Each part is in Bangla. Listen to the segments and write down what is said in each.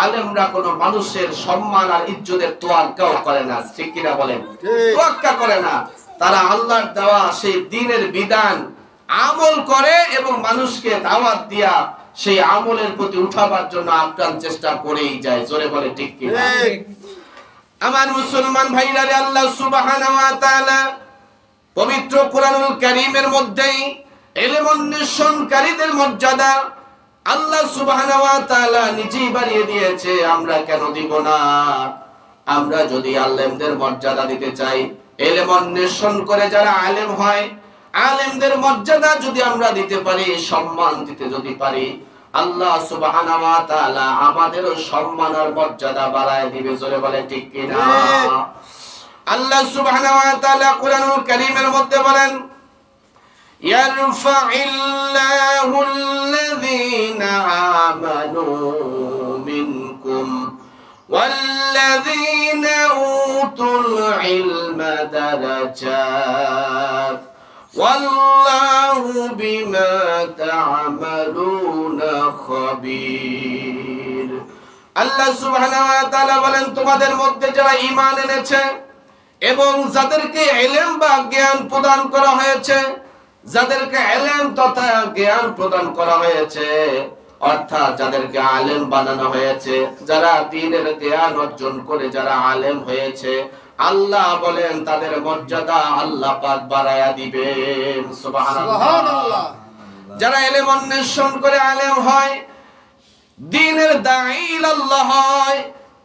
আলেমরা কোনো মানুষের সম্মান আর ইজ্জতের তোয়াক্কাও করে না, ঠিক কিনা বলেন? তোয়াক্কা করে না। তারা আল্লাহর দেওয়া সেই দ্বীনের বিধান আমল করে এবং মানুষকে দাওয়াত দিয়া সেই আমলের প্রতি উঠাবার জন্য আপ্রাণ চেষ্টা করেই যায়। জোরে বলে ঠিক কিনা? আমার মুসলমান ভাইরা রে, আল্লাহ সুবহানাহু ওয়া তাআলা পবিত্র কোরআনুল কারীমের মধ্যেই ইলম অন্বেষণকারীদের মর্যাদা আল্লাহ সুবহানাহু ওয়া তাআলা নিজেই বাড়িয়ে দিয়েছে। আমরা কেন দিব না? আমরা যদি আলেমদের মর্যাদা দিতে চাই, ইলম অন্বেষণ করে যারা আলেম হয়, আলেমদের মর্যাদা যদি আমরা দিতে পারি, সম্মান দিতে যদি পারি, আল্লাহ সুবহানাহু ওয়া তাআলা আমাদেরও সম্মান আর মর্যাদা বাড়ায় দিবে। জোরে বলে ঠিক কিনা? আল্লাহ সুবহানাহু ওয়া তাআলা কোরআনুল কারীমের মধ্যে বলেন, ইয়ারফাইল্লাহু আল্লাযীনা আমানু মিনকুম ওয়াল্লাযীনা উতুল ইলমা দারাজাত ওয়াল্লাহু বিমা তা'মালুনা খাবীর। আল্লাহ সুবহানাহু ওয়া তাআলা বলেন, তোমাদের মধ্যে যারা ঈমান এনেছে এবং যাদেরকে ইলম বা জ্ঞান প্রদান করা হয়েছে, যাদেরকে ইলম তথা জ্ঞান প্রদান করা হয়েছে, অর্থাৎ যাদেরকে আলেম বানানো হয়েছে, যারা দ্বীনের জ্ঞান অর্জন করে যারা আলেম হয়েছে, আল্লাহ বলেন তাদের মর্যাদা আল্লাহ পাক বাড়ায়া দিবেন। সুবহানাল্লাহ। যারা ইলম অন্বেষণ করে আলেম হয়, দ্বীনের দাঈ ইলাল্লাহ হয়,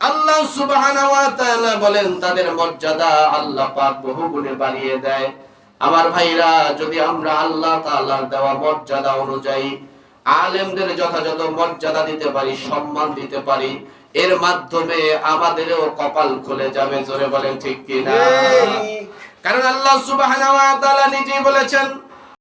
আল্লাহ সুবহানাহু ওয়া তাআলা বলেন তাদের মর্যাদা আল্লাহ পাক বহুগুণে বাড়িয়ে দেয়। আমার ভাইরা, যদি আমরা আল্লাহ তাআলার দেওয়া মর্যাদা অনুযায়ী আলেমদের যথাযথ মর্যাদা দিতে পারি, সম্মান দিতে পারি, এর মাধ্যমে আমাদেরও কপাল খুলে যাবে। জোরে বলেন ঠিক কিনা? কারণ আল্লাহ সুবহানাহু ওয়া তাআলা নিজেই বলেছেন,